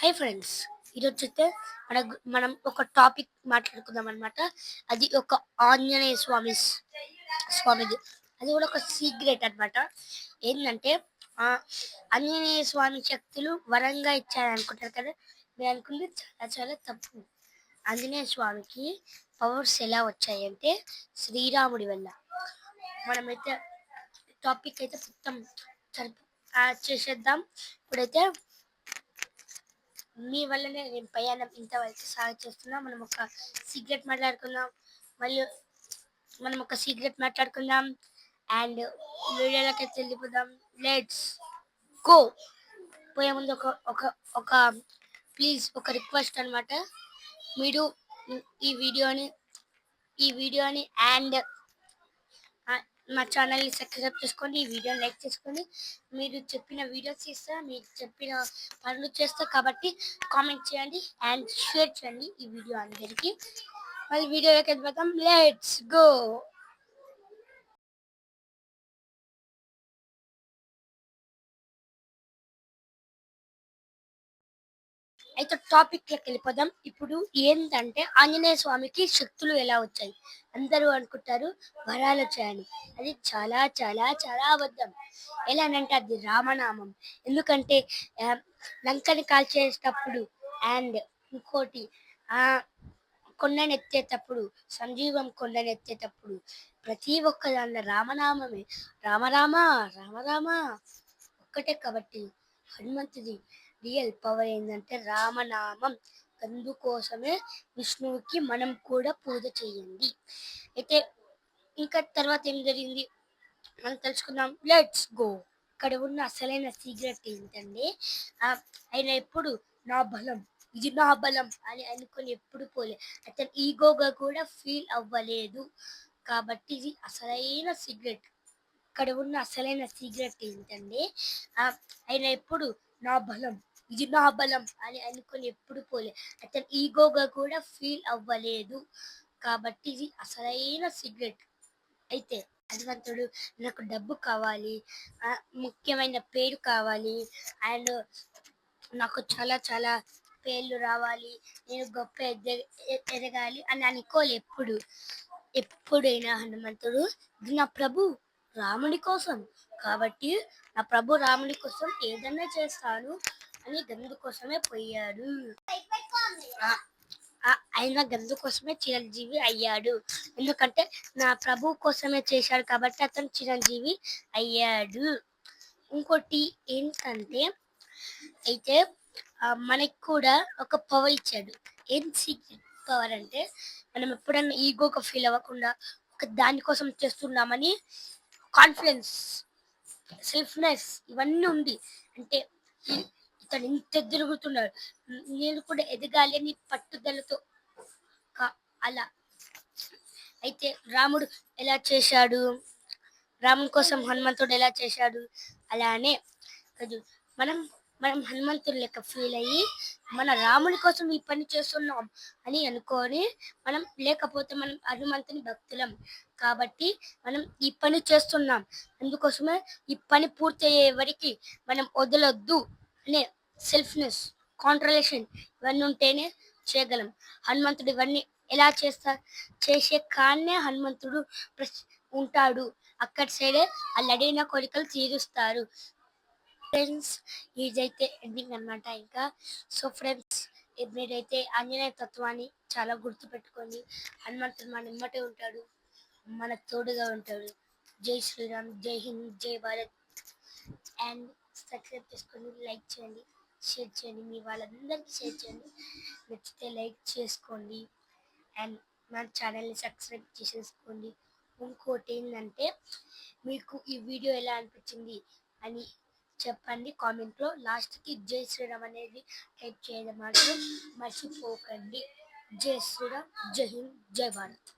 Hi friends, ఈరోజైతే మనం ఒక టాపిక్ మాట్లాడుకుందాం అనమాట. అది ఒక ఆంజనేయ స్వామిది. అది కూడా ఒక సీక్రెట్ అన్నమాట. ఏంటంటే ఆ ఆంజనేయ స్వామి శక్తులు వరంగా ఇచ్చారనుకుంటారు కదా. మీరు అనుకుంటే చాలా చాలా తప్పు. ఆంజనేయ స్వామికి పవర్స్ ఎలా వచ్చాయంటే శ్రీరాముడి వల్ల. మనమైతే టాపిక్ అయితే మొత్తం చేసేద్దాం. ఇప్పుడైతే మీ వల్లనే నేను ప్రయాణం ఇంతవరకు చేస్తున్నా. మళ్ళీ మనం ఒక సీక్రెట్ మాట్లాడుకుందాం అండ్ వీడియోలోకి వెళ్ళిపోదాం. Let's go. పోయే ముందు ఒక ఒక ఒక ప్లీజ్ ఒక రిక్వెస్ట్ అన్నమాట. మీరు ఈ వీడియోని అండ్ మా ఛానల్ని సబ్స్క్రైబ్ చేసుకోండి, ఈ వీడియోని లైక్ చేసుకోండి. మీరు చెప్పిన వీడియోస్ చేస్తా, మీరు చెప్పిన పనులు చేస్తా కాబట్టి కామెంట్ చేయండి అండ్ షేర్ చేయండి ఈ వీడియో అందరికీ. మళ్ళీ వీడియోలోకి వెళ్ళిపోతాం. Let's go. అయితే టాపిక్లోకి వెళ్ళిపోదాం. ఇప్పుడు ఏంటంటే ఆంజనేయ స్వామికి శక్తులు ఎలా వచ్చాయి? అందరూ అనుకుంటారు వరాలు వచ్చాయని. అది చాలా చాలా చాలా అబద్ధం. ఎలానంటే అది రామనామం. ఎందుకంటే లంకని కాల్చేటప్పుడు అండ్ ఇంకోటి ఆ కొండనెత్తేటప్పుడు, సంజీవం కొండనెత్తేటప్పుడు ప్రతి ఒక్క దాంట్లో రామనామమే. రామరామ రామరామ ఒక్కటే. కాబట్టి హనుమంతుడి రియల్ పవర్ ఏంటంటే రామనామం. అందుకోసమే విష్ణువుకి మనం కూడా పూజ చేయండి. అయితే ఇంకా తర్వాత ఏం జరిగింది మనం తెలుసుకుందాం. Let's go. ఇక్కడ ఉన్న అసలైన సీక్రెట్ ఏంటంటే ఆయన ఎప్పుడు నా బలం, ఇది నా బలం అని అనుకొని ఎప్పుడు పోలే. అతను ఈగోగా కూడా ఫీల్ అవ్వలేదు. కాబట్టి ఇది అసలైన సీక్రెట్. ఇక్కడ ఉన్న అసలైన సీక్రెట్ ఏంటంటే ఆయన ఎప్పుడు నా బలం, ఇది నా బలం అని అనుకొని ఎప్పుడు పోలే. అతను ఈగోగా కూడా ఫీల్ అవ్వలేదు. కాబట్టి ఇది అసలైన సీక్రెట్. అయితే హనుమంతుడు నాకు డబ్బు కావాలి, ముఖ్యమైన పేరు కావాలి అండ్ నాకు చాలా చాలా పేర్లు రావాలి, నేను గొప్ప ఎదగాలి అని అనుకోలే. ఎప్పుడైనా హనుమంతుడు నా ప్రభు రాముడి కోసం, కాబట్టి నా ప్రభు రాముడి కోసం ఏదైనా చేస్తాను అని గందు కోసమే పోయాడు. ఆయన గందు కోసమే చిరంజీవి అయ్యాడు. ఎందుకంటే నా ప్రభు కోసమే చేశాడు కాబట్టి అతను చిరంజీవి అయ్యాడు. ఇంకోటి ఏంటంటే అయితే మనకి కూడా ఒక పవర్ ఇచ్చాడు. ఏం సీక్రెట్ పవర్ అంటే మనం ఎప్పుడన్నా ఈగోగా ఫీల్ అవ్వకుండా ఒక దానికోసం చేస్తున్నామని కాన్ఫిడెన్స్, సెల్ఫ్నెస్ ఇవన్నీ ఉంది. అంటే ఇతను ఇంత ఎదురుగుతున్నాడు, నేను కూడా ఎదగాలి అని పట్టుదలతో అలా. అయితే రాముడు ఎలా చేశాడు, రాముడి కోసం హనుమంతుడు ఎలా చేశాడు, అలానే మనం మనం హనుమంతుడు లెక్క ఫీల్ అయ్యి మన రాముని కోసం ఈ పని చేస్తున్నాం అని అనుకొని మనం, లేకపోతే మనం హనుమంతుని భక్తులం కాబట్టి మనం ఈ పని చేస్తున్నాం. అందుకోసమే ఈ పని పూర్తయ్యే వరకు మనం వదలొద్దు అనే సెల్ఫ్నెస్, కాంట్రలేషన్ ఇవన్నీ ఉంటేనే చేయగలం. హనుమంతుడు ఇవన్నీ ఎలా చేసే కానే హనుమంతుడు ఉంటాడు. అక్కడి సైడే వాళ్ళు అడిగిన కోరికలు తీరుస్తారు. ఫ్రెండ్స్, ఇదైతే ఎండింగ్ అనమాట. ఇంకా సో ఫ్రెండ్స్, మీరైతే ఆంజనేయ తత్వాన్ని చాలా గుర్తుపెట్టుకొని హనుమంతుడు మన నిమ్మటే ఉంటాడు, మన తోడుగా ఉంటాడు. జై శ్రీరామ్, జై హింద్, జై భారత్. అండ్ సబ్స్క్రైబ్ చేసుకొని లైక్ చేయండి, షేర్ చేయండి, మీ వాళ్ళందరికీ షేర్ చేయండి. నచ్చితే లైక్ చేసుకోండి అండ్ మన ఛానల్ని సబ్స్క్రైబ్ చేసేసుకోండి. ఇంకోటి ఏంటంటే మీకు ఈ వీడియో ఎలా అనిపించింది అని చెప్పండి కామెంట్లో. లాస్ట్కి జై శ్రీరామ్ అనేది టైప్ చేయడం మాత్రం మర్చిపోకండి. జై శ్రీరామ్, జై హింద్, జై భారత్.